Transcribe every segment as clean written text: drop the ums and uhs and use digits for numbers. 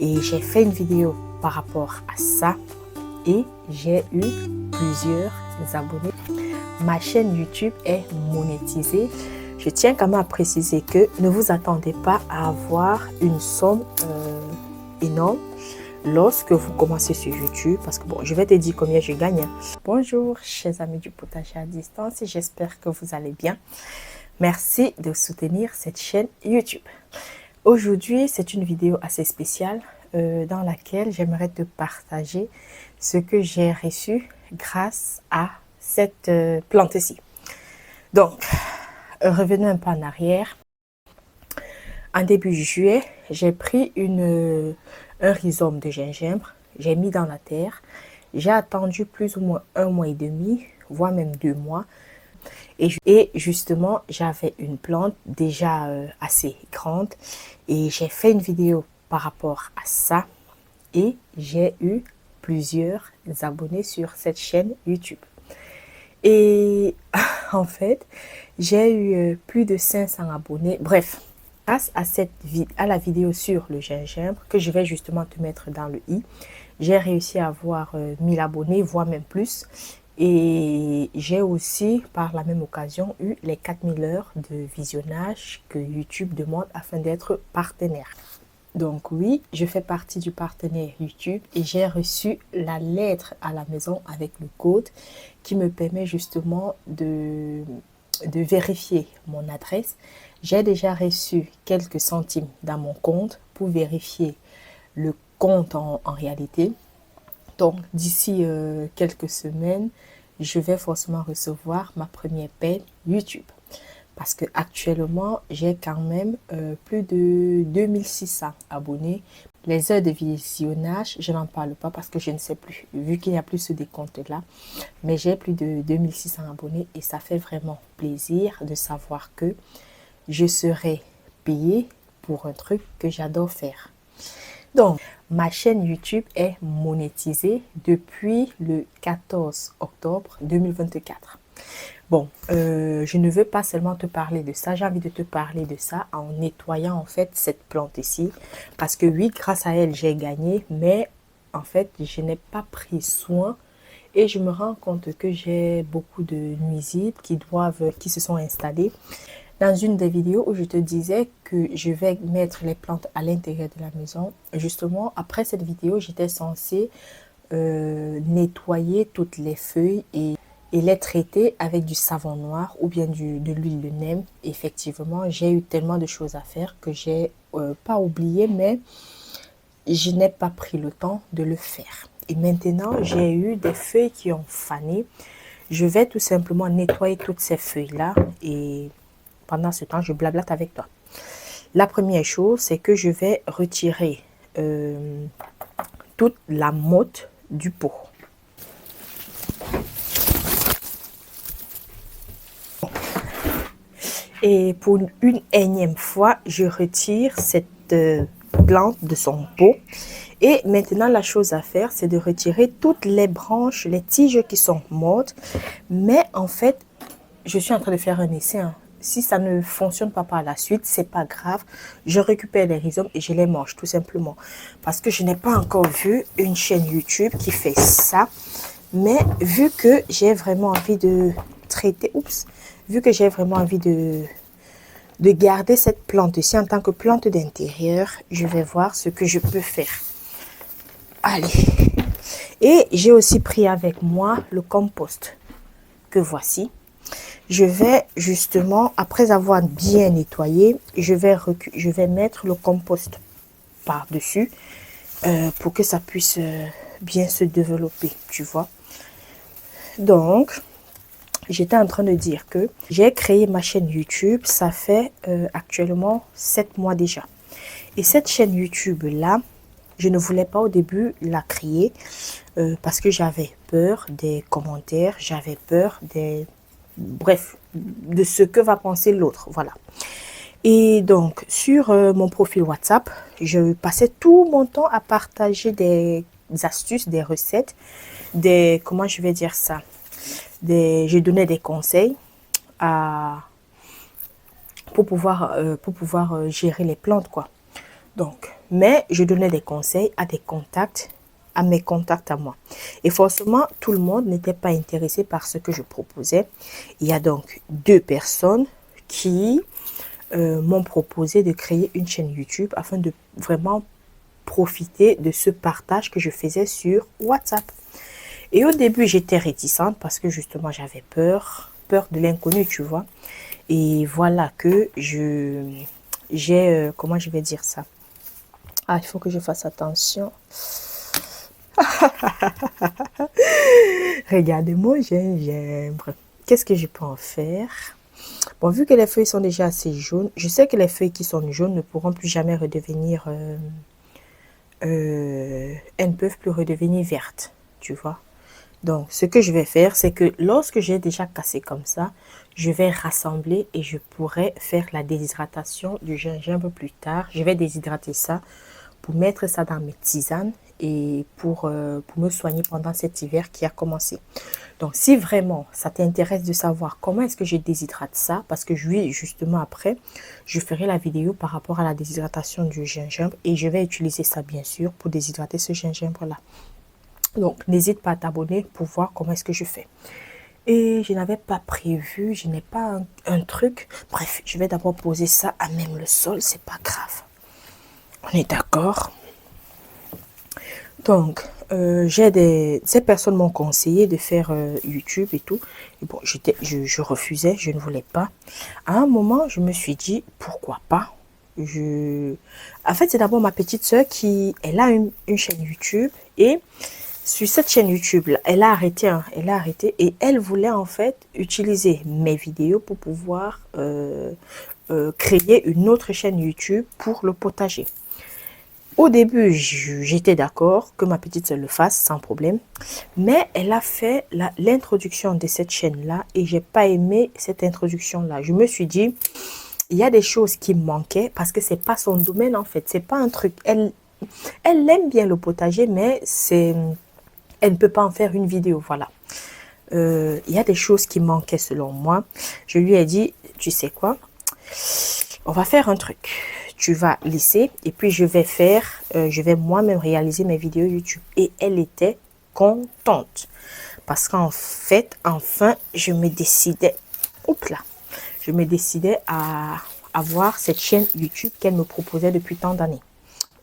Et j'ai fait une vidéo par rapport à ça et j'ai eu plusieurs abonnés. Ma chaîne YouTube est monétisée. Je tiens quand même à préciser que ne vous attendez pas à avoir une somme énorme lorsque vous commencez sur YouTube, parce que bon, je vais te dire combien je gagne. Bonjour, chers amis du potager à distance, j'espère que vous allez bien. Merci de soutenir cette chaîne YouTube. Aujourd'hui, c'est une vidéo assez spéciale dans laquelle j'aimerais te partager ce que j'ai reçu grâce à cette plante-ci. Donc, revenons un peu en arrière. En début juillet, j'ai pris un rhizome de gingembre, j'ai mis dans la terre. J'ai attendu plus ou moins 1 mois et demi, voire même 2 mois. Et justement, j'avais une plante déjà assez grande et j'ai fait une vidéo par rapport à ça et j'ai eu plusieurs abonnés sur cette chaîne YouTube. Et en fait, j'ai eu plus de 500 abonnés. Bref, grâce à la vidéo sur le gingembre que je vais justement te mettre dans le i, j'ai réussi à avoir 1000 abonnés, voire même plus. Et j'ai aussi, par la même occasion, eu les 4000 heures de visionnage que YouTube demande afin d'être partenaire. Donc oui, je fais partie du partenaire YouTube et j'ai reçu la lettre à la maison avec le code qui me permet justement de vérifier mon adresse. J'ai déjà reçu quelques centimes dans mon compte pour vérifier le compte en réalité. Donc d'ici quelques semaines, je vais forcément recevoir ma première paie YouTube. Parce que actuellement, j'ai quand même plus de 2600 abonnés. Les heures de visionnage, je n'en parle pas parce que je ne sais plus, vu qu'il n'y a plus ce décompte-là. Mais j'ai plus de 2600 abonnés et ça fait vraiment plaisir de savoir que je serai payée pour un truc que j'adore faire. Donc, ma chaîne YouTube est monétisée depuis le 14 octobre 2024. Bon, je ne veux pas seulement te parler de ça, j'ai envie de te parler de ça en nettoyant en fait cette plante ici. Parce que oui, grâce à elle, j'ai gagné, mais en fait, je n'ai pas pris soin et je me rends compte que j'ai beaucoup de nuisibles qui se sont installés. Dans une des vidéos où je te disais que je vais mettre les plantes à l'intérieur de la maison, justement, après cette vidéo, j'étais censée nettoyer toutes les feuilles et les traiter avec du savon noir ou bien de l'huile de neem. Effectivement, j'ai eu tellement de choses à faire que j'ai pas oublié, mais je n'ai pas pris le temps de le faire. Et maintenant, j'ai eu des feuilles qui ont fané. Je vais tout simplement nettoyer toutes ces feuilles-là et pendant ce temps, je blablate avec toi. La première chose, c'est que je vais retirer toute la motte du pot. Et pour une énième fois, je retire cette plante de son pot. Et maintenant, la chose à faire, c'est de retirer toutes les branches, les tiges qui sont mortes. Mais en fait, je suis en train de faire un essai. Si ça ne fonctionne pas par la suite, c'est pas grave. Je récupère les rhizomes et je les mange tout simplement. Parce que je n'ai pas encore vu une chaîne YouTube qui fait ça. Mais vu que j'ai vraiment envie de traiter, vu que j'ai vraiment envie de garder cette plante-ci en tant que plante d'intérieur, je vais voir ce que je peux faire. Allez. Et j'ai aussi pris avec moi le compost que voici. Je vais justement, après avoir bien nettoyé, je vais mettre le compost par-dessus pour que ça puisse bien se développer, tu vois. Donc, j'étais en train de dire que j'ai créé ma chaîne YouTube, ça fait actuellement 7 mois déjà. Et cette chaîne YouTube-là, je ne voulais pas au début la créer parce que j'avais peur des commentaires, j'avais peur des... Bref, de ce que va penser l'autre, voilà. Et donc, sur mon profil WhatsApp, je passais tout mon temps à partager des astuces, des recettes, comment je vais dire ça, je donnais des conseils pour pouvoir gérer les plantes, quoi. Donc, mais je donnais des conseils à des contacts, à mes contacts à moi. Et forcément, tout le monde n'était pas intéressé par ce que je proposais. Il y a donc 2 personnes qui m'ont proposé de créer une chaîne YouTube afin de vraiment profiter de ce partage que je faisais sur WhatsApp. Et au début, j'étais réticente parce que justement, j'avais peur de l'inconnu, tu vois. Et voilà que comment je vais dire ça? Ah, il faut que je fasse attention. Regardez mon gingembre. Qu'est-ce que je peux en faire? Bon, vu que les feuilles sont déjà assez jaunes, je sais que les feuilles qui sont jaunes ne pourront plus jamais redevenir... elles ne peuvent plus redevenir vertes, tu vois. Donc, ce que je vais faire, c'est que lorsque j'ai déjà cassé comme ça, je vais rassembler et je pourrai faire la déshydratation du gingembre plus tard. Je vais déshydrater ça pour mettre ça dans mes tisanes et pour me soigner pendant cet hiver qui a commencé. Donc, si vraiment ça t'intéresse de savoir comment est-ce que je déshydrate ça, parce que justement après, je ferai la vidéo par rapport à la déshydratation du gingembre et je vais utiliser ça bien sûr pour déshydrater ce gingembre-là. Donc, n'hésite pas à t'abonner pour voir comment est-ce que je fais. Et je n'avais pas prévu, je n'ai pas un truc. Bref, je vais d'abord poser ça à même le sol, c'est pas grave. On est d'accord? Donc, ces personnes m'ont conseillé de faire YouTube et tout. Et bon, je refusais, je ne voulais pas. À un moment, je me suis dit, pourquoi pas? En fait, c'est d'abord ma petite soeur elle a une chaîne YouTube et sur cette chaîne YouTube, là, elle a arrêté et elle voulait en fait utiliser mes vidéos pour pouvoir créer une autre chaîne YouTube pour le potager. Au début, j'étais d'accord que ma petite sœur le fasse sans problème, mais elle a fait l'introduction de cette chaîne-là et j'ai pas aimé cette introduction-là. Je me suis dit, il y a des choses qui me manquaient parce que c'est pas son domaine en fait, c'est pas un truc. Elle aime bien le potager, mais elle ne peut pas en faire une vidéo, voilà. Il y a des choses qui manquaient selon moi. Je lui ai dit, tu sais quoi, on va faire un truc. Tu vas laisser et puis je vais moi-même réaliser mes vidéos YouTube. Et elle était contente parce qu'en fait, enfin, je me décidais à avoir cette chaîne YouTube qu'elle me proposait depuis tant d'années.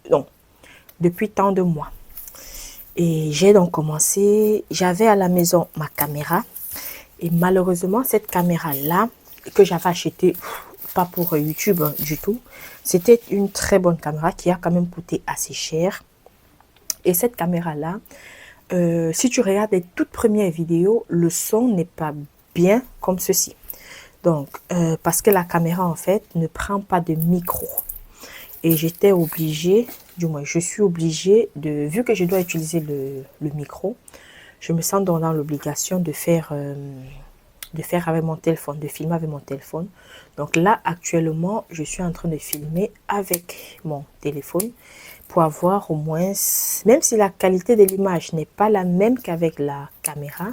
Donc, depuis tant de mois. Et j'ai donc commencé, j'avais à la maison ma caméra et malheureusement cette caméra-là que j'avais achetée, pas pour YouTube du tout, c'était une très bonne caméra qui a quand même coûté assez cher. Et cette caméra-là, si tu regardes les toutes premières vidéos, le son n'est pas bien comme ceci. Donc, parce que la caméra en fait ne prend pas de micro. Et j'étais obligée, du moins je suis obligée vu que je dois utiliser le micro, je me sens dans l'obligation de faire avec mon téléphone, de filmer avec mon téléphone. Donc là, actuellement, je suis en train de filmer avec mon téléphone pour avoir au moins, même si la qualité de l'image n'est pas la même qu'avec la caméra,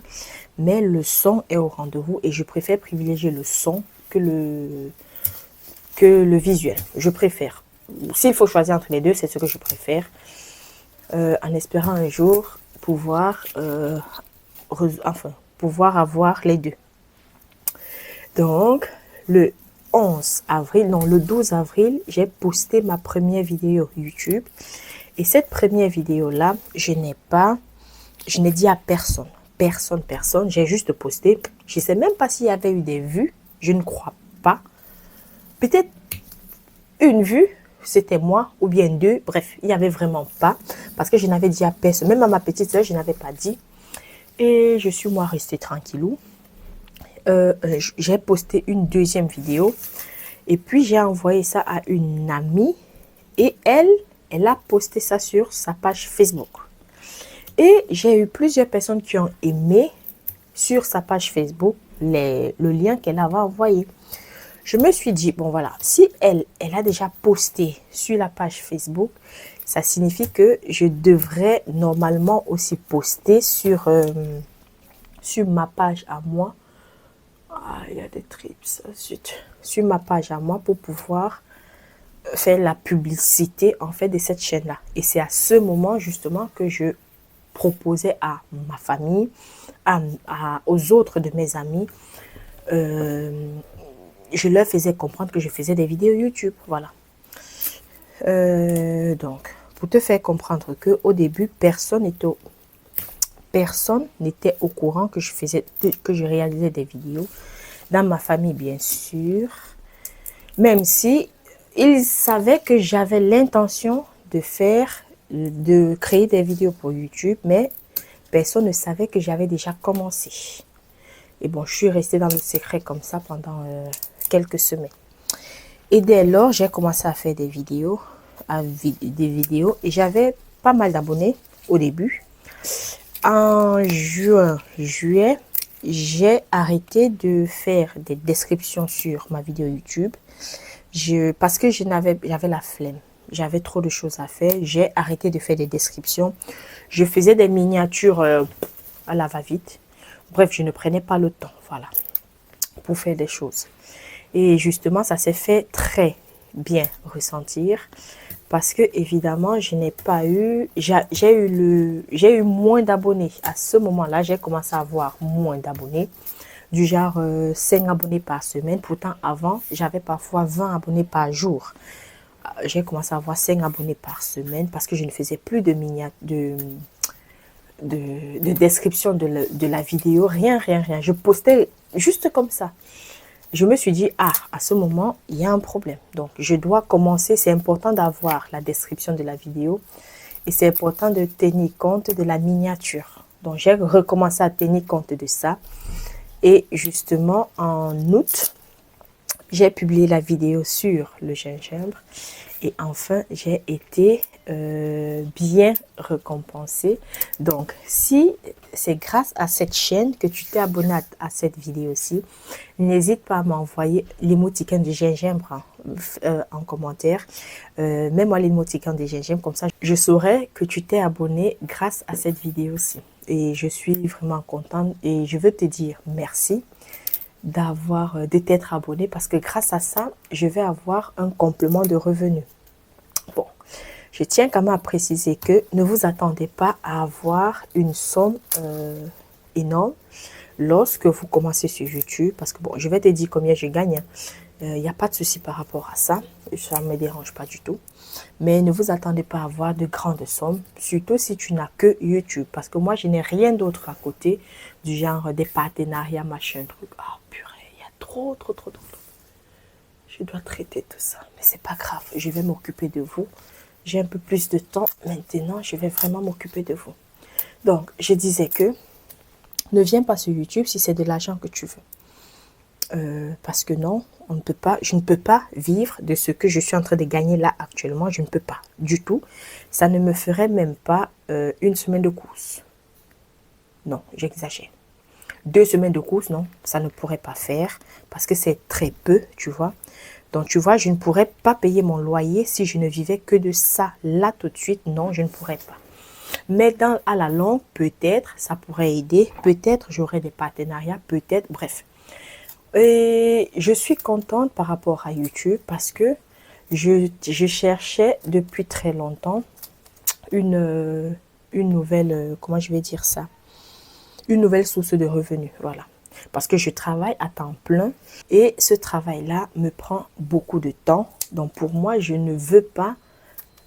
mais le son est au rendez-vous et je préfère privilégier le son que le visuel. Je préfère. S'il faut choisir entre les deux, c'est ce que je préfère. En espérant un jour pouvoir avoir les deux. Donc, le 12 avril, j'ai posté ma première vidéo YouTube. Et cette première vidéo-là, je n'ai dit à personne. Personne. J'ai juste posté. Je ne sais même pas s'il y avait eu des vues. Je ne crois pas. Peut-être une vue, c'était moi, ou bien 2. Bref, il n'y avait vraiment pas. Parce que je n'avais dit à personne. Même à ma petite soeur, je n'avais pas dit. Et je suis moi restée tranquillou. J'ai posté une deuxième vidéo. Et puis, j'ai envoyé ça à une amie. Et elle a posté ça sur sa page Facebook. Et j'ai eu plusieurs personnes qui ont aimé sur sa page Facebook le lien qu'elle avait envoyé. Je me suis dit, bon voilà, si elle a déjà posté sur la page Facebook, ça signifie que je devrais normalement aussi poster sur ma page à moi. Ah, il y a des trips, zut. Sur ma page à moi pour pouvoir faire la publicité en fait de cette chaîne-là. Et c'est à ce moment justement que je proposais à ma famille, aux autres de mes amis, je leur faisais comprendre que je faisais des vidéos YouTube. Voilà. Donc, pour te faire comprendre que au début, personne n'était au courant que je réalisais des vidéos. Dans ma famille, bien sûr. Même si ils savaient que j'avais l'intention de créer des vidéos pour YouTube, mais personne ne savait que j'avais déjà commencé. Et bon, je suis restée dans le secret comme ça pendant quelques semaines. Et dès lors, j'ai commencé à faire des vidéos, et j'avais pas mal d'abonnés au début. En juillet, j'ai arrêté de faire des descriptions sur ma vidéo YouTube. Parce que j'avais la flemme. J'avais trop de choses à faire. J'ai arrêté de faire des descriptions. Je faisais des miniatures à la va-vite. Bref, je ne prenais pas le temps, voilà, pour faire des choses. Et justement, ça s'est fait très bien ressentir. Parce que évidemment, je n'ai pas eu... J'ai eu moins d'abonnés. À ce moment-là, j'ai commencé à avoir moins d'abonnés. Du genre 5 abonnés par semaine. Pourtant, avant, j'avais parfois 20 abonnés par jour. J'ai commencé à avoir 5 abonnés par semaine parce que je ne faisais plus de description de la vidéo. Rien. Je postais juste comme ça. Je me suis dit, à ce moment, il y a un problème. Donc, je dois commencer. C'est important d'avoir la description de la vidéo. Et c'est important de tenir compte de la miniature. Donc, j'ai recommencé à tenir compte de ça. Et justement, en août, j'ai publié la vidéo sur le gingembre. Et enfin, j'ai été bien récompensée. Donc, si c'est grâce à cette chaîne que tu t'es abonné à cette vidéo-ci, n'hésite pas à m'envoyer l'émoticône du gingembre en commentaire. Mets-moi l'émoticône du gingembre, comme ça, je saurai que tu t'es abonné grâce à cette vidéo-ci. Et je suis vraiment contente et je veux te dire merci de t'être abonné parce que grâce à ça, je vais avoir un complément de revenus. Bon, je tiens quand même à préciser que ne vous attendez pas à avoir une somme énorme lorsque vous commencez sur YouTube. Parce que bon, je vais te dire combien je gagne. Il n'y a pas de souci par rapport à ça. Ça ne me dérange pas du tout. Mais ne vous attendez pas à avoir de grandes sommes, surtout si tu n'as que YouTube. Parce que moi, je n'ai rien d'autre à côté, du genre des partenariats, machin, truc. Ah, purée, il y a trop. Je dois traiter tout ça. Mais c'est pas grave, je vais m'occuper de vous. J'ai un peu plus de temps maintenant, je vais vraiment m'occuper de vous. Donc, je disais que ne viens pas sur YouTube si c'est de l'argent que tu veux. Parce que non, je ne peux pas vivre de ce que je suis en train de gagner là actuellement. Je ne peux pas du tout. Ça ne me ferait même pas une semaine de course. Non, j'exagère. 2 semaines de course, non, ça ne pourrait pas faire parce que c'est très peu, tu vois. Donc, tu vois, je ne pourrais pas payer mon loyer si je ne vivais que de ça. Là, tout de suite, non, je ne pourrais pas. Mais à la longue, peut-être, ça pourrait aider. Peut-être, j'aurai des partenariats, peut-être, bref. Et je suis contente par rapport à YouTube parce que je cherchais depuis très longtemps une nouvelle, comment je vais dire ça, une nouvelle source de revenus, voilà. Parce que je travaille à temps plein et ce travail-là me prend beaucoup de temps. Donc pour moi, je ne veux pas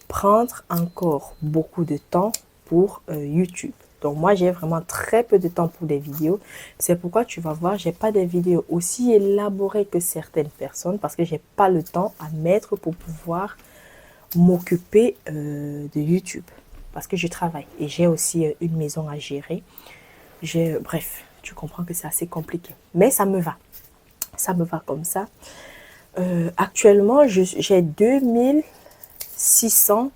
prendre encore beaucoup de temps pour YouTube. Donc moi, j'ai vraiment très peu de temps pour des vidéos. C'est pourquoi tu vas voir, j'ai pas des vidéos aussi élaborées que certaines personnes parce que j'ai pas le temps à mettre pour pouvoir m'occuper de YouTube. Parce que je travaille et j'ai aussi une maison à gérer. Bref, tu comprends que c'est assez compliqué. Mais ça me va. Ça me va comme ça. Actuellement, j'ai 2600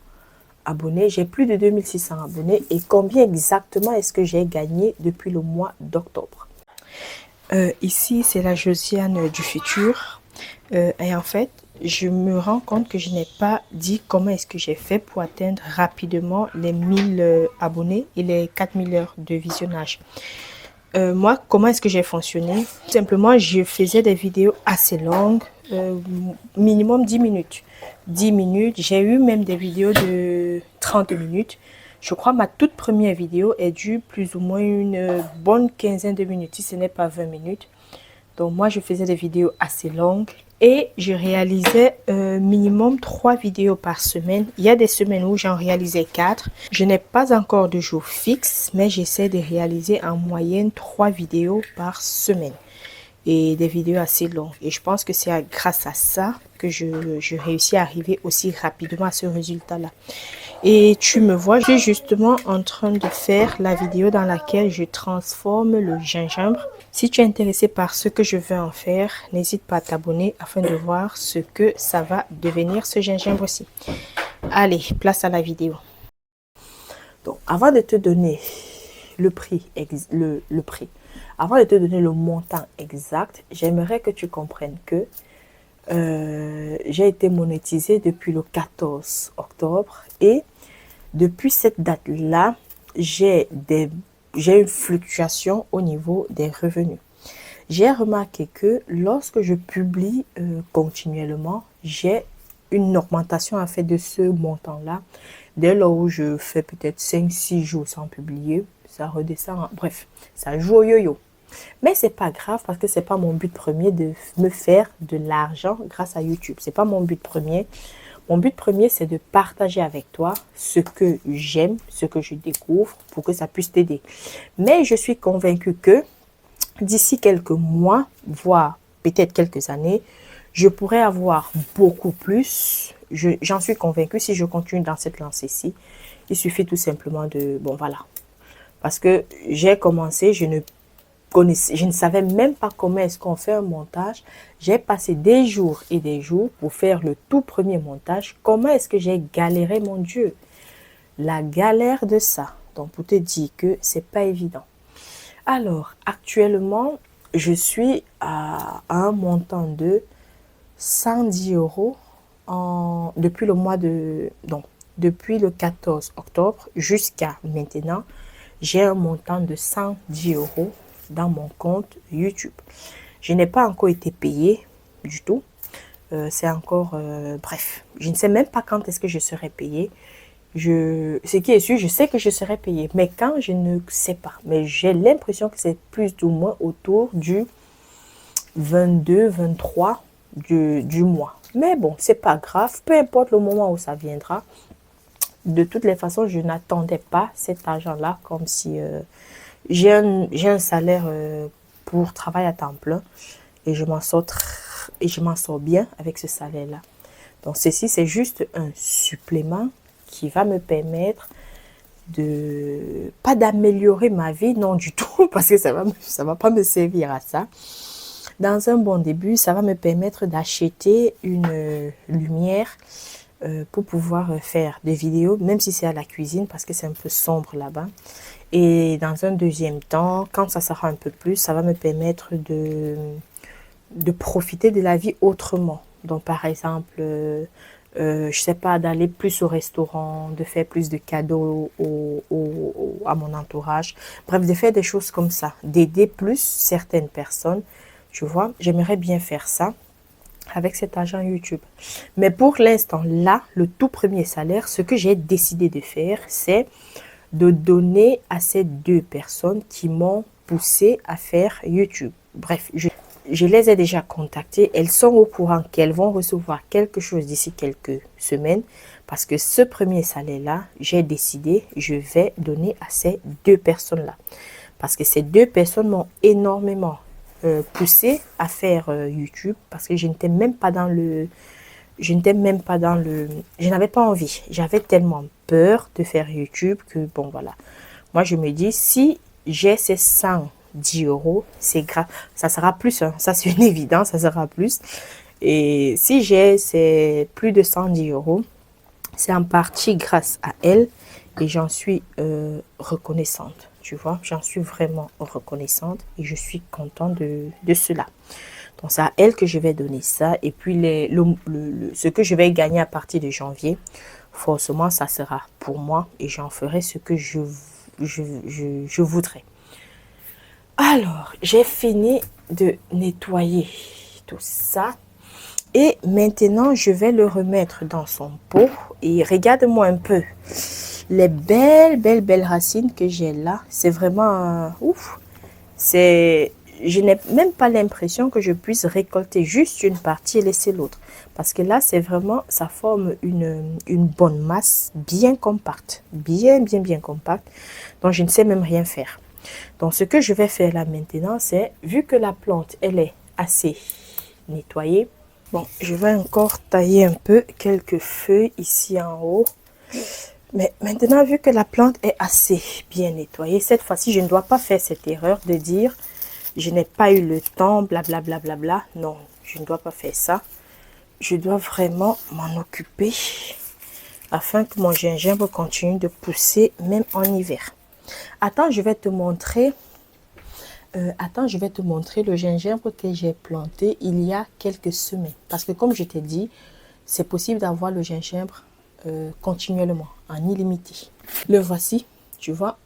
abonnés. J'ai plus de 2600 abonnés. Et combien exactement est-ce que j'ai gagné depuis le mois d'octobre? Ici, c'est la Josiane du futur. Et en fait, je me rends compte que je n'ai pas dit comment est-ce que j'ai fait pour atteindre rapidement les 1000 abonnés et les 4000 heures de visionnage. Moi, comment est-ce que j'ai fonctionné? Tout simplement, je faisais des vidéos assez longues, minimum 10 minutes. 10 minutes, j'ai eu même des vidéos de 30 minutes. Je crois que ma toute première vidéo est due plus ou moins une bonne quinzaine de minutes, si ce n'est pas 20 minutes. Donc moi, je faisais des vidéos assez longues et je réalisais minimum 3 vidéos par semaine. Il y a des semaines où j'en réalisais 4. Je n'ai pas encore de jour fixe, mais j'essaie de réaliser en moyenne 3 vidéos par semaine. Et des vidéos assez longues. Et je pense que c'est grâce à ça que je réussis à arriver aussi rapidement à ce résultat-là. Et tu me vois, je suis justement en train de faire la vidéo dans laquelle je transforme le gingembre. Si tu es intéressé par ce que je veux en faire, n'hésite pas à t'abonner afin de voir ce que ça va devenir ce gingembre-ci. Allez, place à la vidéo. Donc, avant de te donner le prix, avant de te donner le montant exact, j'aimerais que tu comprennes que j'ai été monétisée depuis le 14 octobre et depuis cette date-là, j'ai une fluctuation au niveau des revenus. J'ai remarqué que lorsque je publie continuellement, j'ai une augmentation en fait de ce montant-là. Dès lors où je fais peut-être 5-6 jours sans publier, ça redescend. Bref, ça joue au yo-yo. Mais c'est pas grave parce que c'est pas mon but premier de me faire de l'argent grâce à YouTube. C'est pas mon but premier. Mon but premier, c'est de partager avec toi ce que j'aime, ce que je découvre pour que ça puisse t'aider. Mais je suis convaincue que d'ici quelques mois, voire peut-être quelques années, je pourrais avoir beaucoup plus. J'en suis convaincue si je continue dans cette lancée-ci. Il suffit tout simplement de... Bon, voilà. Parce que j'ai commencé, je ne savais même pas comment est-ce qu'on fait un montage. J'ai passé des jours et des jours pour faire le tout premier montage. Comment est-ce que j'ai galéré, mon Dieu? La galère de ça. Donc, pour te dire que c'est pas évident. Alors, actuellement, je suis à un montant de 110 € depuis le mois de... Donc, depuis le 14 octobre jusqu'à maintenant, j'ai un montant de 110 € dans mon compte YouTube. Je n'ai pas encore été payée du tout. C'est encore... bref, je ne sais même pas quand est-ce que je serai payée. Ce qui est sûr, je sais que je serai payée. Mais quand, je ne sais pas. Mais j'ai l'impression que c'est plus ou moins autour du 22-23 du mois. Mais bon, c'est pas grave. Peu importe le moment où ça viendra. De toutes les façons, je n'attendais pas cet argent-là comme si... j'ai un salaire pour travail à temps plein et je m'en sors bien avec ce salaire-là. Donc, ceci, c'est juste un supplément qui va me permettre pas d'améliorer ma vie, non du tout, parce que ça va pas me servir à ça. Dans un bon début, ça va me permettre d'acheter une lumière pour pouvoir faire des vidéos, même si c'est à la cuisine, parce que c'est un peu sombre là-bas. Et dans un deuxième temps, quand ça sera un peu plus, ça va me permettre de profiter de la vie autrement. Donc, par exemple, je sais pas, d'aller plus au restaurant, de faire plus de cadeaux à mon entourage. Bref, de faire des choses comme ça, d'aider plus certaines personnes. Tu vois, j'aimerais bien faire ça avec cet argent YouTube. Mais pour l'instant, là, le tout premier salaire, ce que j'ai décidé de faire, c'est de donner à ces 2 personnes qui m'ont poussé à faire YouTube. Bref, je les ai déjà contactées. Elles sont au courant qu'elles vont recevoir quelque chose d'ici quelques semaines. Parce que ce premier salaire-là, j'ai décidé, je vais donner à ces 2 personnes-là. Parce que ces 2 personnes m'ont énormément poussé à faire YouTube. Parce que je n'étais même pas dans le... Je n'avais pas envie. J'avais tellement peur de faire YouTube que, bon, voilà. Moi, je me dis, si j'ai ces 110 €, c'est grave. Ça sera plus, hein. Ça, c'est une évidence, ça sera plus. Et si j'ai ces plus de 110 €, c'est en partie grâce à elle et j'en suis reconnaissante. Tu vois, j'en suis vraiment reconnaissante et je suis contente de cela. Donc, c'est à elle que je vais donner ça. Et puis, ce que je vais gagner à partir de janvier, forcément, ça sera pour moi. Et j'en ferai ce que je voudrais. Alors, j'ai fini de nettoyer tout ça. Et maintenant, je vais le remettre dans son pot. Et regarde-moi un peu les belles racines que j'ai là. C'est vraiment ouf. Je n'ai même pas l'impression que je puisse récolter juste une partie et laisser l'autre. Parce que là, c'est vraiment, ça forme une bonne masse bien compacte. Bien compacte. Donc, je ne sais même rien faire. Donc, ce que je vais faire là maintenant, c'est, vu que la plante, elle est assez nettoyée, bon, je vais encore tailler un peu quelques feuilles ici en haut. Mais maintenant, vu que la plante est assez bien nettoyée, cette fois-ci, je ne dois pas faire cette erreur de dire je n'ai pas eu le temps, blablabla. Bla, bla, bla. Non, je ne dois pas faire ça. Je dois vraiment m'en occuper afin que mon gingembre continue de pousser même en hiver. Attends, je vais te montrer. Je vais te montrer le gingembre que j'ai planté il y a quelques semaines. Parce que comme je t'ai dit, c'est possible d'avoir le gingembre continuellement, en illimité. Le voici, tu vois.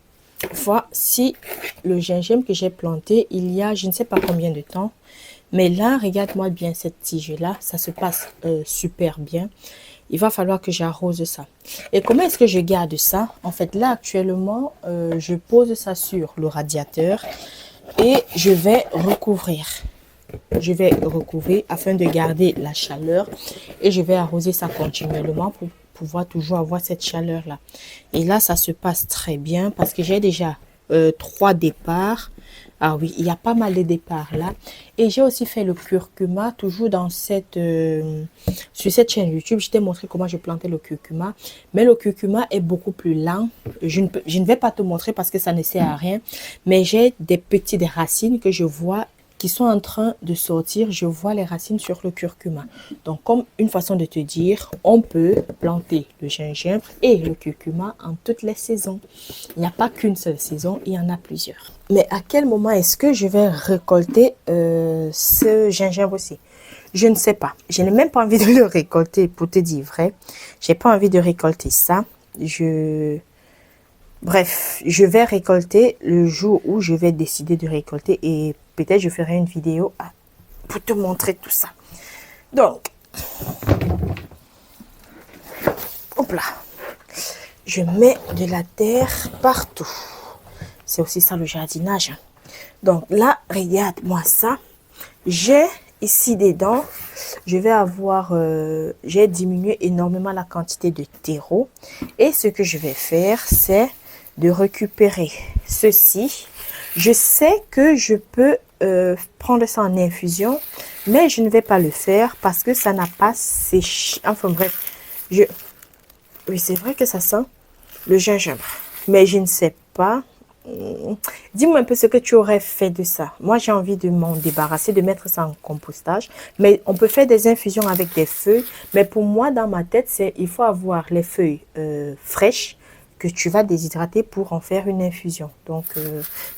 Voici le gingembre que j'ai planté il y a je ne sais pas combien de temps. Mais là, regarde-moi bien cette tige-là. Ça se passe super bien. Il va falloir que j'arrose ça. Et comment est-ce que je garde ça? En fait, là, actuellement, je pose ça sur le radiateur et je vais recouvrir. Je vais recouvrir afin de garder la chaleur et je vais arroser ça continuellement pour pouvoir toujours avoir cette chaleur-là. Et là, ça se passe très bien parce que j'ai déjà 3 départs. Ah oui, il y a pas mal de départs là. Et j'ai aussi fait le curcuma, toujours dans sur cette chaîne YouTube. Je t'ai montré comment je plantais le curcuma. Mais le curcuma est beaucoup plus lent. Je ne vais pas te montrer parce que ça ne sert à rien. Mais j'ai des petites racines que je vois qui sont en train de sortir. Je vois les racines sur le curcuma. Donc, comme une façon de te dire, on peut planter le gingembre et le curcuma en toutes les saisons. Il n'y a pas qu'une seule saison, il y en a plusieurs. Mais à quel moment est-ce que je vais récolter ce gingembre aussi? Je ne sais pas. Je n'ai même pas envie de le récolter, pour te dire vrai. J'ai pas envie de récolter ça. Bref, je vais récolter le jour où je vais décider de récolter et peut-être je ferai une vidéo pour te montrer tout ça. Donc, hop là, je mets de la terre partout. C'est aussi ça le jardinage. Donc là, regarde-moi ça. J'ai ici dedans, je vais avoir, j'ai diminué énormément la quantité de terreau. Et ce que je vais faire, c'est de récupérer ceci. Je sais que je peux prendre ça en infusion, mais je ne vais pas le faire parce que ça n'a pas séché. Enfin bref, oui, c'est vrai que ça sent le gingembre, mais je ne sais pas. Dis-moi un peu ce que tu aurais fait de ça. Moi, j'ai envie de m'en débarrasser, de mettre ça en compostage. Mais on peut faire des infusions avec des feuilles. Mais pour moi, dans ma tête, il faut avoir les feuilles fraîches que tu vas déshydrater pour en faire une infusion. Donc,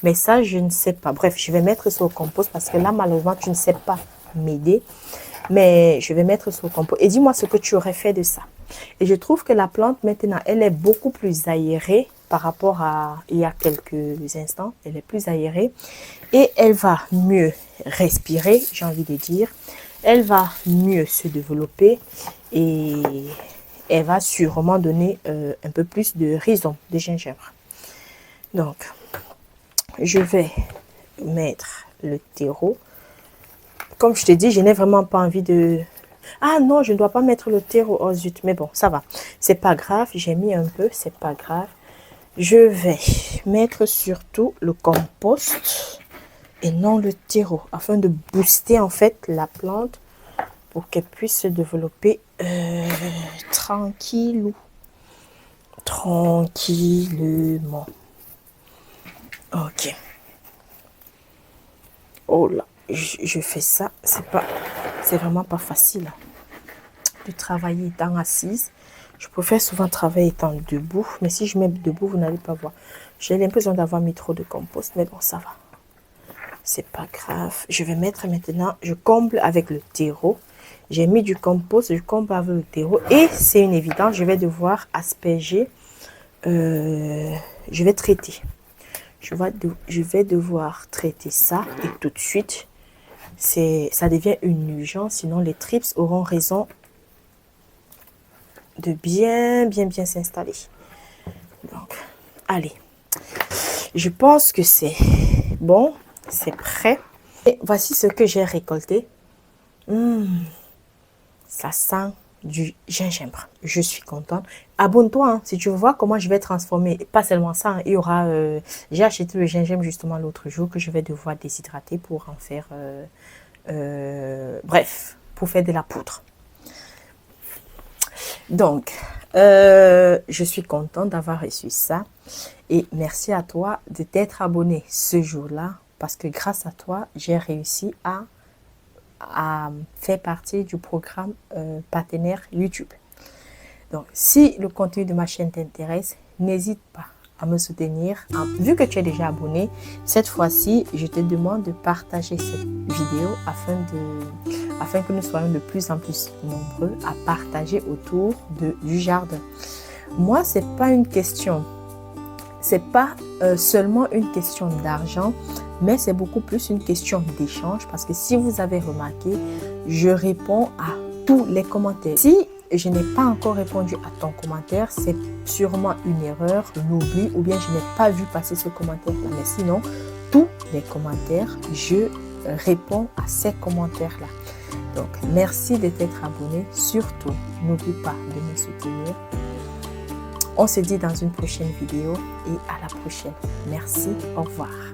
mais ça, je ne sais pas. Bref, je vais mettre ça au compost parce que là, malheureusement, tu ne sais pas m'aider. Mais je vais mettre ça au compost. Et dis-moi ce que tu aurais fait de ça. Et je trouve que la plante, maintenant, elle est beaucoup plus aérée par rapport à il y a quelques instants. Elle est plus aérée. Et elle va mieux respirer, j'ai envie de dire. Elle va mieux se développer. Et elle va sûrement donner un peu plus de rhizome, de gingembre. Donc, je vais mettre le terreau. Comme je te dis, je n'ai vraiment pas envie de... Ah non, je ne dois pas mettre le terreau. Oh zut, mais bon, ça va. C'est pas grave, j'ai mis un peu, c'est pas grave. Je vais mettre surtout le compost et non le terreau, afin de booster en fait la plante pour qu'elle puisse se développer tranquillou. Tranquillement. Ok. Oh là, je fais ça, c'est vraiment pas facile de travailler étant assise. Je préfère souvent travailler étant debout, mais si je mets debout, vous n'allez pas voir. J'ai l'impression d'avoir mis trop de compost, mais bon, ça va. C'est pas grave. Je vais mettre maintenant, je comble avec le terreau. J'ai mis du compost, je comble avec le terreau et c'est une évidence, je vais devoir asperger. Je vais traiter. Je vais devoir traiter ça et tout de suite, ça devient une urgence, sinon les trips auront raison de bien s'installer. Donc, allez. Je pense que c'est bon, c'est prêt. Et voici ce que j'ai récolté. Ça sent du gingembre. Je suis contente. Abonne-toi hein, si tu veux voir comment je vais transformer. Pas seulement ça, hein, il y aura... j'ai acheté le gingembre justement l'autre jour que je vais devoir déshydrater pour en faire... bref, pour faire de la poudre. Donc, je suis contente d'avoir reçu ça. Et merci à toi de t'être abonné ce jour-là. Parce que grâce à toi, j'ai réussi à faire partie du programme partenaire YouTube. Donc, si le contenu de ma chaîne t'intéresse, n'hésite pas à me soutenir. Vu que tu es déjà abonné, cette fois-ci, je te demande de partager cette vidéo afin que nous soyons de plus en plus nombreux à partager autour du jardin. Moi, c'est pas une question, c'est pas seulement une question d'argent, mais c'est beaucoup plus une question d'échange parce que si vous avez remarqué, je réponds à tous les commentaires. Si je n'ai pas encore répondu à ton commentaire, c'est sûrement une erreur, l'oubli ou bien je n'ai pas vu passer ce commentaire-là. Mais sinon, tous les commentaires, je réponds à ces commentaires-là. Donc, merci de t'être abonné. Surtout, n'oublie pas de me soutenir. On se dit dans une prochaine vidéo et à la prochaine. Merci, au revoir.